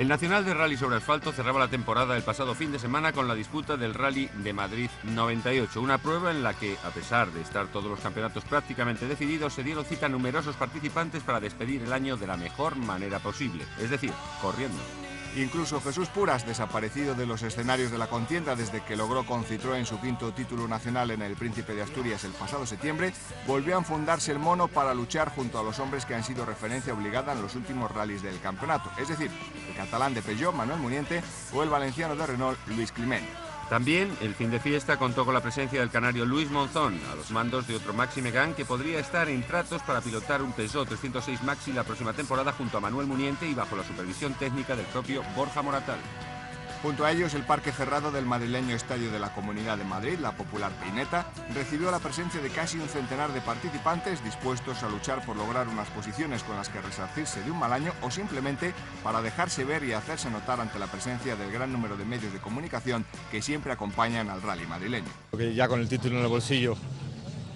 El Nacional de Rally sobre Asfalto cerraba la temporada el pasado fin de semana con la disputa del Rally de Madrid 98, una prueba en la que, a pesar de estar todos los campeonatos prácticamente decididos, se dieron cita a numerosos participantes para despedir el año de la mejor manera posible, es decir, corriendo. Incluso Jesús Puras, desaparecido de los escenarios de la contienda desde que logró con Citroën su quinto título nacional en el Príncipe de Asturias el pasado septiembre, volvió a enfundarse el mono para luchar junto a los hombres que han sido referencia obligada en los últimos rallies del campeonato, es decir, el catalán de Peugeot, Manuel Muniente, o el valenciano de Renault, Luis Climent. También el fin de fiesta contó con la presencia del canario Luis Monzón, a los mandos de otro Maxi Megane que podría estar en tratos para pilotar un Peugeot 306 Maxi la próxima temporada junto a Manuel Muniente y bajo la supervisión técnica del propio Borja Moratal. Junto a ellos, el parque cerrado del madrileño Estadio de la Comunidad de Madrid, la popular Peineta, recibió la presencia de casi un centenar de participantes dispuestos a luchar por lograr unas posiciones con las que resarcirse de un mal año o simplemente para dejarse ver y hacerse notar ante la presencia del gran número de medios de comunicación que siempre acompañan al rally madrileño. Porque ya con el título en el bolsillo,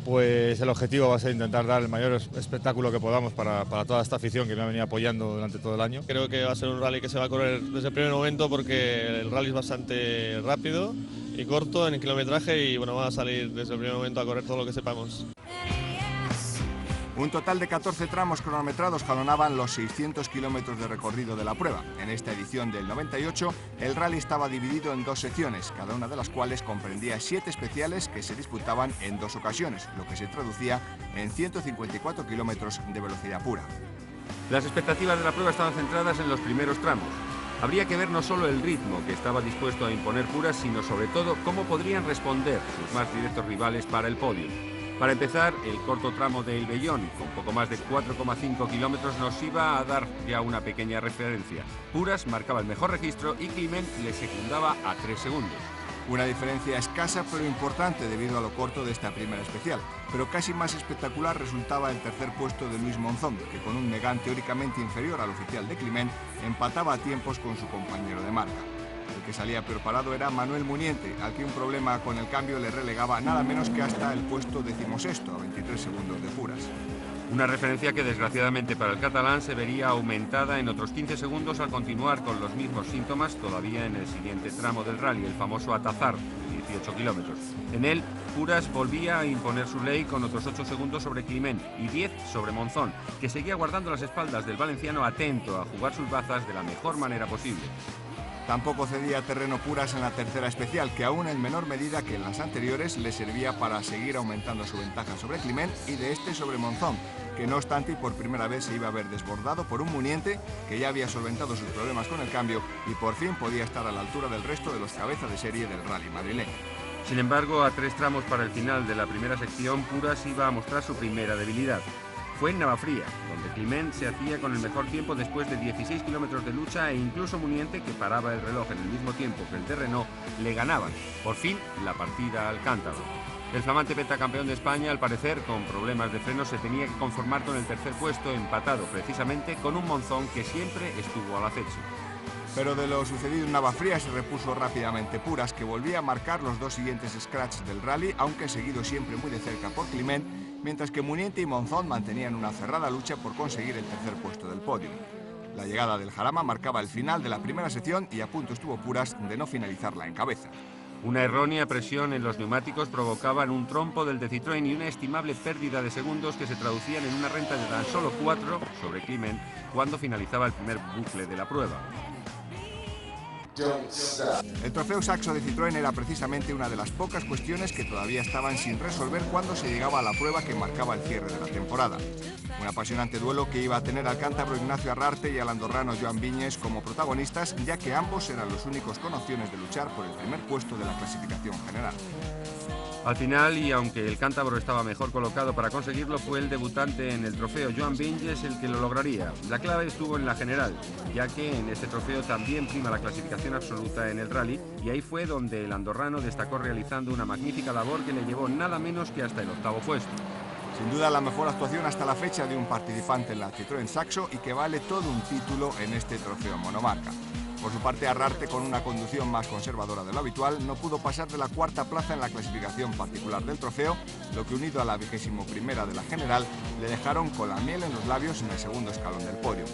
pues el objetivo va a ser intentar dar el mayor espectáculo que podamos para toda esta afición que me ha venido apoyando durante todo el año. Creo que va a ser un rally que se va a correr desde el primer momento porque el rally es bastante rápido y corto en el kilometraje y bueno, va a salir desde el primer momento a correr todo lo que sepamos. Un total de 14 tramos cronometrados jalonaban los 600 kilómetros de recorrido de la prueba. En esta edición del 98, el rally estaba dividido en dos secciones, cada una de las cuales comprendía 7 especiales que se disputaban en 2 ocasiones, lo que se traducía en 154 kilómetros de velocidad pura. Las expectativas de la prueba estaban centradas en los primeros tramos. Habría que ver no solo el ritmo que estaba dispuesto a imponer Puras, sino sobre todo cómo podrían responder sus más directos rivales para el podio. Para empezar, el corto tramo de El Vellón, con poco más de 4,5 kilómetros, nos iba a dar ya una pequeña referencia. Puras marcaba el mejor registro y Climent le secundaba a 3 segundos. Una diferencia escasa pero importante debido a lo corto de esta primera especial, pero casi más espectacular resultaba el tercer puesto de Luis Monzón, que con un Megane teóricamente inferior al oficial de Climent, empataba a tiempos con su compañero de marca. El que salía peor parado era Manuel Muniente, al que un problema con el cambio le relegaba nada menos que hasta el puesto 16º, a 23 segundos de Puras. Una referencia que desgraciadamente para el catalán se vería aumentada en otros 15 segundos al continuar con los mismos síntomas todavía en el siguiente tramo del rally, el famoso Atazar, de 18 kilómetros. En él, Puras volvía a imponer su ley con otros 8 segundos sobre Climent y 10 sobre Monzón, que seguía guardando las espaldas del valenciano atento a jugar sus bazas de la mejor manera posible. Tampoco cedía terreno Puras en la tercera especial, que aún en menor medida que en las anteriores le servía para seguir aumentando su ventaja sobre Climent y de este sobre Monzón, que no obstante y por primera vez se iba a ver desbordado por un Muniente que ya había solventado sus problemas con el cambio y por fin podía estar a la altura del resto de los cabezas de serie del rally madrileño. Sin embargo, a 3 tramos para el final de la primera sección, Puras iba a mostrar su primera debilidad. Fue en Navafría, donde Climent se hacía con el mejor tiempo después de 16 kilómetros de lucha e incluso Muniente, que paraba el reloj en el mismo tiempo que el de Renault, le ganaban, por fin, la partida al cántabro. El flamante pentacampeón de España, al parecer, con problemas de freno, se tenía que conformar con el tercer puesto, empatado precisamente con un Monzón que siempre estuvo al acecho. Pero de lo sucedido en Navafría se repuso rápidamente Puras, que volvía a marcar los 2 siguientes scratches del rally, aunque seguido siempre muy de cerca por Climent, mientras que Muniente y Monzón mantenían una cerrada lucha por conseguir el tercer puesto del podio. La llegada del Jarama marcaba el final de la primera sección y a punto estuvo Puras de no finalizarla en cabeza. Una errónea presión en los neumáticos provocaban un trompo del de Citroën y una estimable pérdida de segundos que se traducían en una renta de tan solo 4 sobre Climent cuando finalizaba el primer bucle de la prueba. El trofeo Saxo de Citroën era precisamente una de las pocas cuestiones que todavía estaban sin resolver cuando se llegaba a la prueba que marcaba el cierre de la temporada. Un apasionante duelo que iba a tener al cántabro Ignacio Arrarte y al andorrano Joan Viñes como protagonistas, ya que ambos eran los únicos con opciones de luchar por el primer puesto de la clasificación general. Al final, y aunque el cántabro estaba mejor colocado para conseguirlo, fue el debutante en el trofeo, Joan Viñes, el que lo lograría. La clave estuvo en la general, ya que en este trofeo también prima la clasificación absoluta en el rally, y ahí fue donde el andorrano destacó realizando una magnífica labor que le llevó nada menos que hasta el 8º puesto. Sin duda la mejor actuación hasta la fecha de un participante en la Citroën Saxo y que vale todo un título en este trofeo monomarca. Por su parte, Arrarte, con una conducción más conservadora de lo habitual, no pudo pasar de la 4ª plaza en la clasificación particular del trofeo, lo que unido a la 21ª de la general, le dejaron con la miel en los labios en el segundo escalón del podio.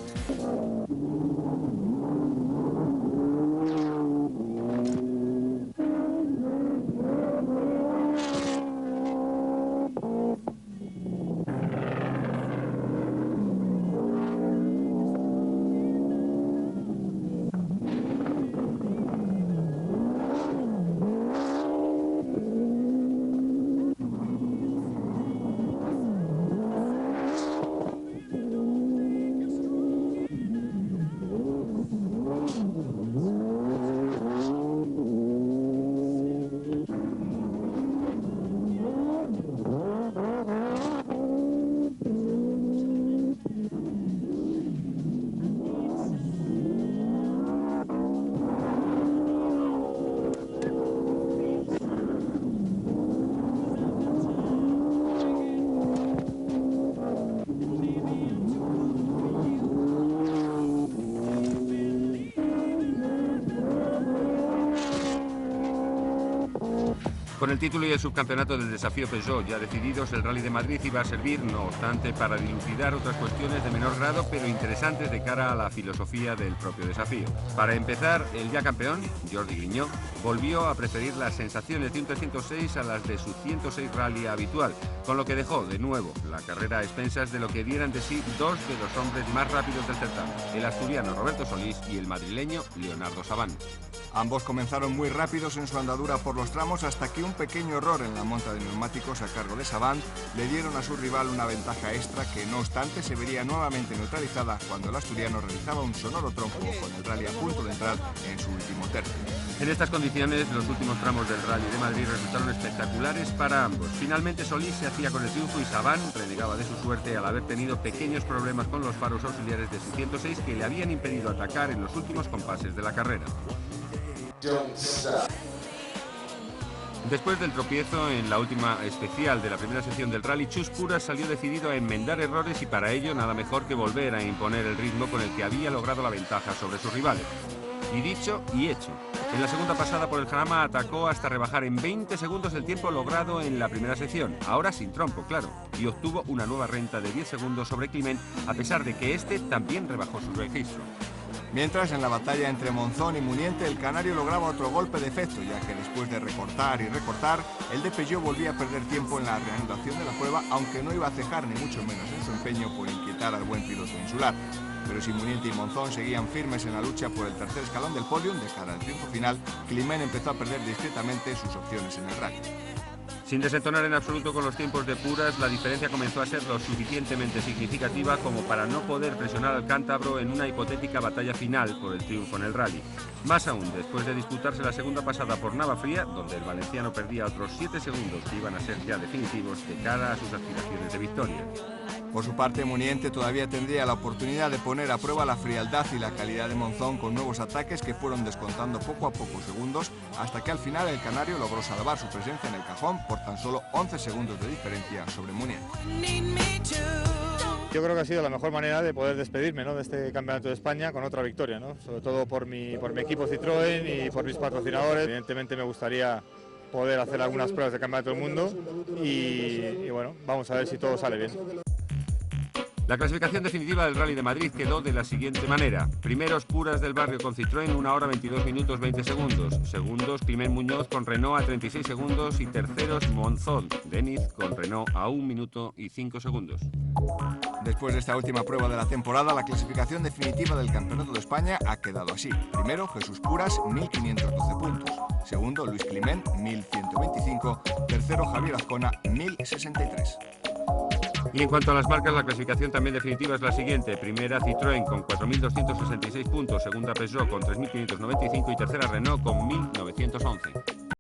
Con el título y el subcampeonato del desafío Peugeot ya decididos, el Rally de Madrid iba a servir, no obstante, para dilucidar otras cuestiones de menor grado, pero interesantes de cara a la filosofía del propio desafío. Para empezar, el ya campeón, Jordi Grignó, volvió a preferir las sensaciones de un 306 a las de su 106 Rally habitual, con lo que dejó de nuevo la carrera a expensas de lo que dieran de sí dos de los hombres más rápidos del certamen, el asturiano Roberto Solís y el madrileño Leonardo Sabán. Ambos comenzaron muy rápidos en su andadura por los tramos hasta que un pequeño error en la monta de neumáticos a cargo de Sabán le dieron a su rival una ventaja extra que no obstante se vería nuevamente neutralizada cuando el asturiano realizaba un sonoro trompo con el Rally a punto de entrar en su último tercio. En estas condiciones, los últimos tramos del Rally de Madrid resultaron espectaculares para ambos. Finalmente Solís se hacía con el triunfo y Sabán renegaba de su suerte al haber tenido pequeños problemas con los faros auxiliares de su 106 que le habían impedido atacar en los últimos compases de la carrera. Después del tropiezo en la última especial de la primera sección del Rally, Chus Puras salió decidido a enmendar errores y para ello nada mejor que volver a imponer el ritmo con el que había logrado la ventaja sobre sus rivales. Y dicho y hecho. En la segunda pasada por el Jarama atacó hasta rebajar en 20 segundos el tiempo logrado en la primera sección, ahora sin trompo, claro, y obtuvo una nueva renta de 10 segundos sobre Climent, a pesar de que este también rebajó su registro. Mientras, en la batalla entre Monzón y Muniente, el canario lograba otro golpe de efecto, ya que después de recortar y recortar, el de Peugeot volvía a perder tiempo en la reanudación de la prueba, aunque no iba a cejar ni mucho menos en su empeño por inquietar al buen piloto insular. Pero si Muniente y Monzón seguían firmes en la lucha por el tercer escalón del podium de cara al triunfo final, Climent empezó a perder discretamente sus opciones en el rally. Sin desentonar en absoluto con los tiempos de Puras, la diferencia comenzó a ser lo suficientemente significativa como para no poder presionar al cántabro en una hipotética batalla final por el triunfo en el rally. Más aún, después de disputarse la segunda pasada por Navafría, donde el valenciano perdía otros 7 segundos que iban a ser ya definitivos de cara a sus aspiraciones de victoria. Por su parte, Muniente todavía tendría la oportunidad de poner a prueba la frialdad y la calidad de Monzón con nuevos ataques que fueron descontando poco a poco segundos, hasta que al final el canario logró salvar su presencia en el cajón por tan solo 11 segundos de diferencia sobre Muniente. Yo creo que ha sido la mejor manera de poder despedirme, ¿no?, de este Campeonato de España con otra victoria, ¿no?, sobre todo por mi equipo Citroën y por mis patrocinadores. Evidentemente me gustaría poder hacer algunas pruebas de Campeonato del Mundo y bueno, vamos a ver si todo sale bien. La clasificación definitiva del Rally de Madrid quedó de la siguiente manera. Primeros Puras del Barrio con Citroën, 1 hora 22 minutos 20 segundos. Segundos, Climent Muñoz con Renault a 36 segundos. Y terceros, Monzón Deniz con Renault a 1 minuto y 5 segundos. Después de esta última prueba de la temporada, la clasificación definitiva del Campeonato de España ha quedado así. Primero, Jesús Puras, 1.512 puntos. Segundo, Luis Climent, 1.125. Tercero, Javier Azcona, 1.063. Y en cuanto a las marcas, la clasificación también definitiva es la siguiente. Primera, Citroën con 4.266 puntos. Segunda, Peugeot con 3.595 y tercera, Renault con 1.911.